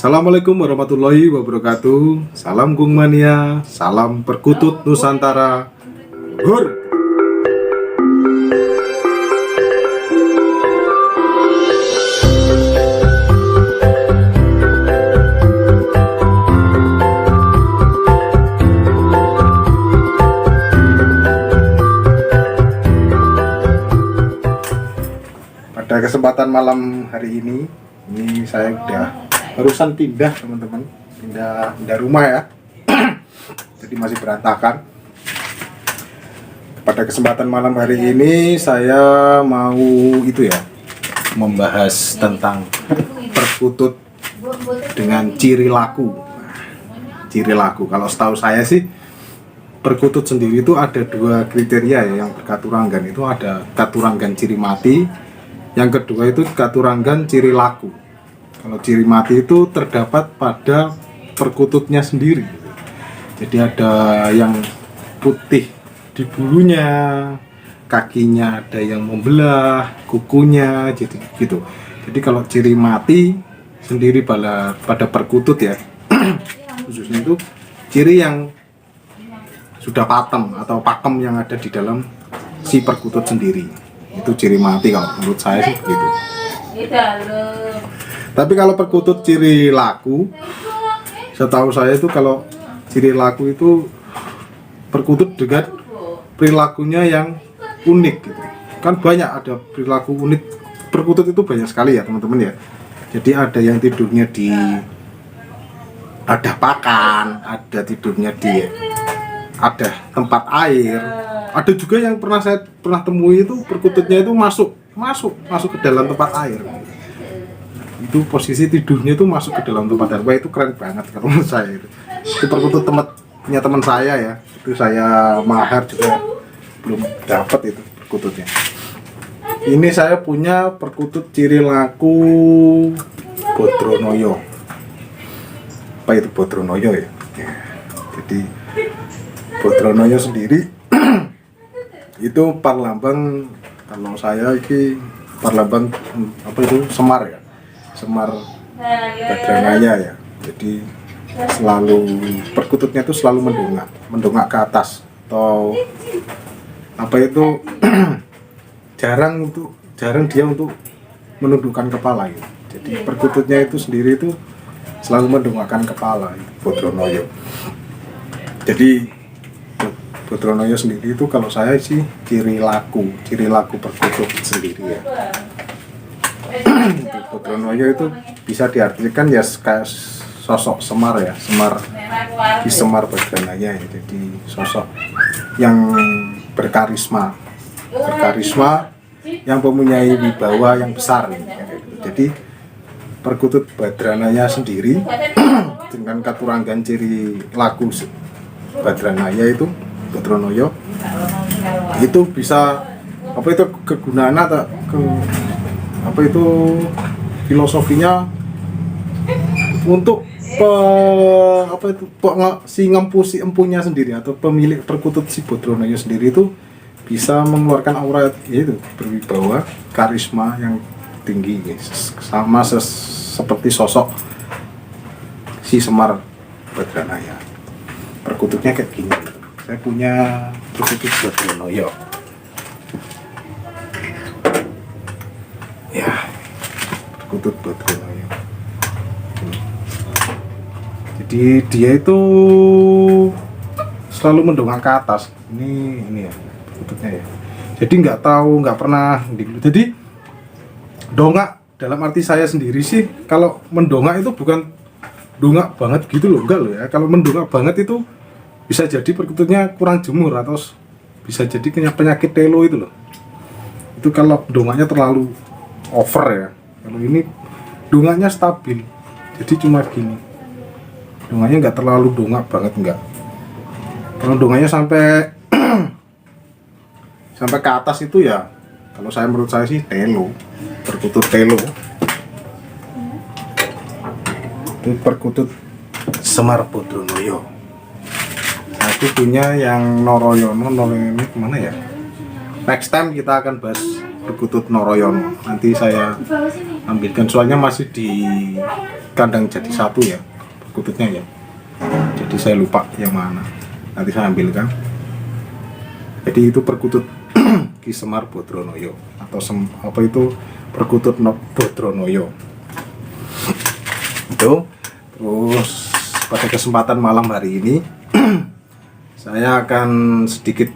Assalamualaikum warahmatullahi wabarakatuh. Salam Gung Mania, salam perkutut Nusantara. Hur. Pada kesempatan malam hari ini saya udah barusan pindah teman-teman, pindah rumah ya. Jadi masih berantakan. Pada kesempatan malam hari ini saya mau membahas tentang perkutut dengan ciri laku. Ciri laku, kalau setahu saya sih perkutut sendiri itu ada dua kriteria ya. Yang berkaturanggan itu ada katuranggan ciri mati, yang kedua itu katuranggan ciri laku. Kalau ciri mati itu terdapat pada perkututnya sendiri. Jadi ada yang putih di bulunya, kakinya ada yang membelah, kukunya, jadi gitu. Jadi kalau ciri mati sendiri pada perkutut ya, khususnya itu ciri yang sudah patem atau pakem yang ada di dalam si perkutut sendiri. Itu ciri mati kalau menurut saya sih begitu. Tapi kalau perkutut ciri laku, setahu saya itu kalau ciri laku itu perkutut dengan perilakunya yang unik gitu. Kan banyak ada perilaku unik perkutut itu banyak sekali ya teman-teman ya. Jadi ada yang tidurnya di ada pakan, ada tidurnya di ada tempat air. Ada juga yang saya pernah temui itu perkututnya itu masuk ke dalam tempat air. Itu posisi tidurnya itu masuk ke dalam tempat air. Wah, itu keren banget kalau menurut saya itu. Itu perkutut punya teman saya ya. Itu saya mahar juga belum dapat itu perkututnya. Ini saya punya perkutut ciri laku Bodronoyo. Apa itu Bodronoyo ya? Jadi Bodronoyo sendiri itu parlambang, kalau saya ini parlambang apa itu Semar ya. Semar Badranaya ya. Jadi selalu perkututnya itu selalu mendongak ke atas atau apa itu jarang dia untuk menundukkan kepala gitu. Jadi perkututnya itu sendiri itu selalu mendongakkan kepala Bodronoyo. Jadi Bodronoyo sendiri itu kalau saya sih ciri laku perkutut sendiri ya. Bodronoyo itu bisa diartikan ya kayak sosok Semar ya, di Semar Badranaya ya. Jadi sosok yang berkarisma yang mempunyai wibawa yang besar ya. Jadi perkutut Badranaya sendiri dengan katuranggan ciri laku Badranaya itu Bodronoyo itu bisa apa itu kegunaan atau apa itu filosofinya untuk si empunya sendiri atau pemilik perkutut si Bodronoyo sendiri itu bisa mengeluarkan aura yaitu berwibawa, karisma yang tinggi sama seperti sosok si Semar Badranaya. Perkututnya kayak gini. Saya punya perkutut Bodronoyo. Ya, perkutut Bodronoyo. Jadi dia itu selalu mendongak ke atas. Ini ya perkututnya ya. Jadi nggak pernah. Jadi dongak dalam arti saya sendiri sih, kalau mendongak itu bukan dongak banget gitu loh, enggak loh ya. Kalau mendongak banget itu bisa jadi perkututnya kurang jemur atau bisa jadi penyakit telo itu loh. Itu kalau dongaknya terlalu over ya. Kalau ini dongaknya stabil, jadi cuma gini. Dongaknya nggak terlalu dongak banget, enggak. Kalau dongaknya sampai sampai ke atas itu ya, kalau menurut saya sih telo, perkutut telo. Itu perkutut Semar Bodronoyo. Aku punya yang Noroyono ini kemana ya? Next time kita akan bahas perkutut Noroyono. Nanti saya ambilkan, soalnya masih di kandang jadi satu ya perkututnya ya, jadi saya lupa yang mana, nanti saya ambilkan. Jadi itu perkutut Ki Semar Bodronoyo atau apa itu perkutut Bodronoyo itu. Terus pada kesempatan malam hari ini saya akan sedikit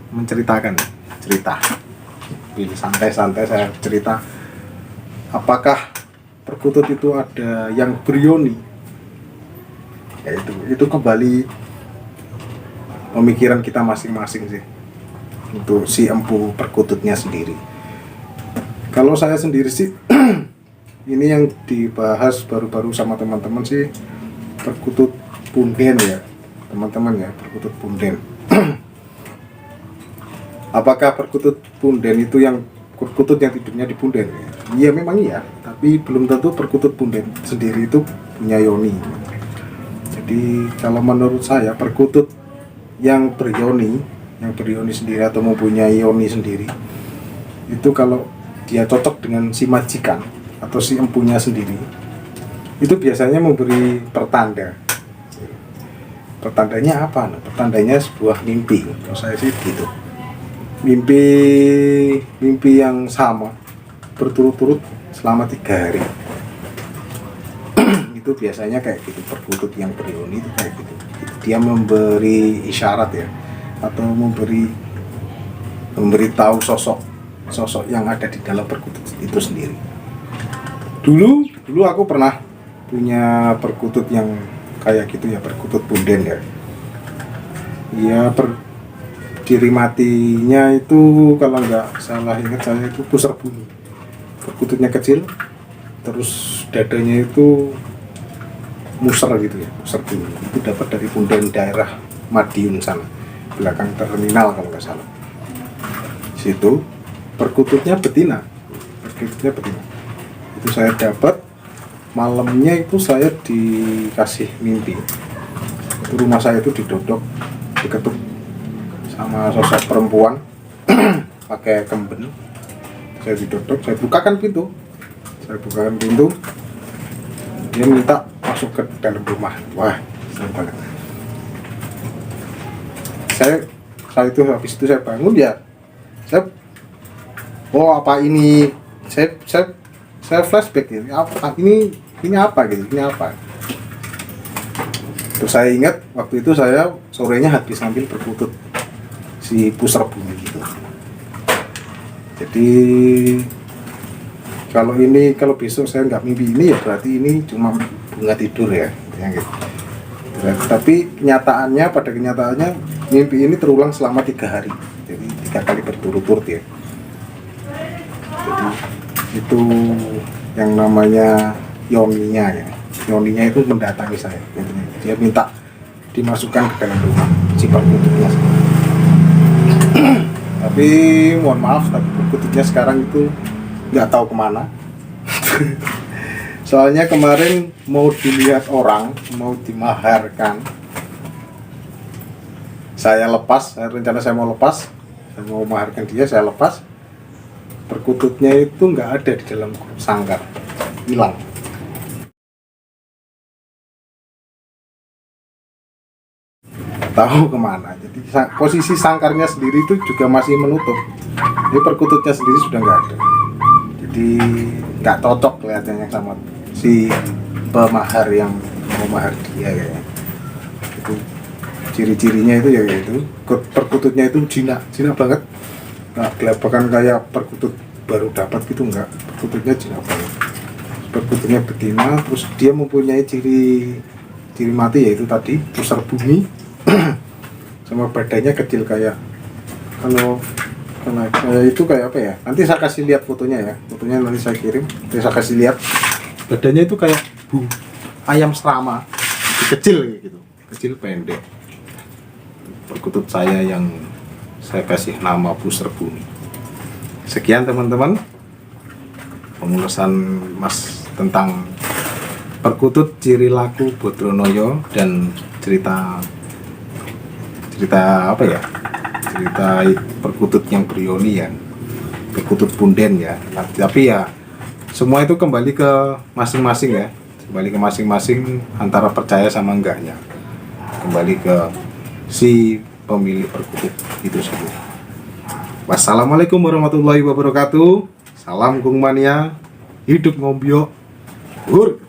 menceritakan cerita, santai-santai saya cerita apakah perkutut itu ada yang berioni. Ya itu kembali pemikiran kita masing-masing sih untuk si empu perkututnya sendiri. Kalau saya sendiri sih ini yang dibahas baru-baru sama teman-teman sih perkutut punden ya teman-teman ya, perkutut punden. Apakah perkutut punden itu yang perkutut yang tidurnya di punden ya? Iya memang iya, tapi belum tentu perkutut punden sendiri itu punya yoni. Jadi kalau menurut saya perkutut yang beryoni sendiri atau mempunyai yoni sendiri itu kalau dia cocok dengan si majikan atau si empunya sendiri, itu biasanya memberi pertanda. Pertandanya apa? Nah, pertandanya sebuah mimpi. Kalau saya sih gitu. Mimpi yang sama berturut-turut selama 3 hari. Itu biasanya kayak gitu, perkutut yang berioni itu kayak gitu. Dia memberi isyarat ya, atau memberitahu sosok yang ada di dalam perkutut itu sendiri. Dulu aku pernah punya perkutut yang kayak gitu ya, perkutut punden ya. Iya, ciri matinya itu kalau nggak salah ingat saya itu pusar bunyi. Perkututnya kecil, terus dadanya itu muser gitu ya, pusar bunyi. Itu dapat dari punden daerah Madiun sana, belakang terminal kalau nggak salah. Situ perkututnya betina. Itu saya dapat malamnya, itu saya dikasih mimpi. Itu rumah saya itu didodok, diketuk sama sosok perempuan pakai kemben. Saya didodok, saya bukakan pintu, dia minta masuk ke dalam rumah. Wah, senang banget. Habis itu saya bangun ya, apa ini, saya flashback ini apa gitu, ini apa. Terus saya ingat waktu itu saya sorenya habis ngambil perkutut si pusar bunyi gitu. Jadi kalau besok saya nggak mimpi ini ya berarti ini cuma bunga tidur ya gitu. Tapi pada kenyataannya mimpi ini terulang selama 3 hari, jadi 3 kali berturut-turut ya. Jadi itu yang namanya yoninya ya. Yoninya itu mendatangi saya. Dia minta dimasukkan ke dalam rumah si perkututnya. Tapi mohon maaf, tapi perkututnya sekarang itu nggak tahu kemana. Soalnya kemarin mau dilihat orang, mau dimaharkan. Rencana saya mau maharkan dia, saya lepas. Perkututnya itu nggak ada di dalam sangkar, hilang. Tahu kemana. Jadi posisi sangkarnya sendiri itu juga masih menutup. Jadi perkututnya sendiri sudah nggak ada. Jadi nggak cocok kelihatannya sama si pemahar yang mau mahar dia kayaknya. Itu ciri-cirinya itu ya itu perkututnya itu jinak banget. Nggak kelebakan kayak perkutut baru dapat gitu, enggak. Perkututnya jinak banget. Perkututnya betina, terus dia mempunyai ciri mati yaitu tadi pusar bunyi. Sama badannya kecil kayak itu kayak apa ya, nanti saya kasih lihat fotonya nanti saya kirim, nanti saya kasih lihat. Badannya itu kayak ayam serama, kecil gitu, kecil pendek. Perkutut saya yang saya kasih nama pusar bunyi. Sekian teman-teman pengulasan Mas tentang perkutut ciri laku Bodronoyo dan cerita perkutut yang berioni ya, perkutut punden ya. Tapi ya semua itu kembali ke masing-masing ya, kembali ke masing-masing antara percaya sama enggaknya, kembali ke si pemilik perkutut itu sendiri. Wassalamualaikum warahmatullahi wabarakatuh. Salam Kung Mania, hidup Ngobyo, Hur.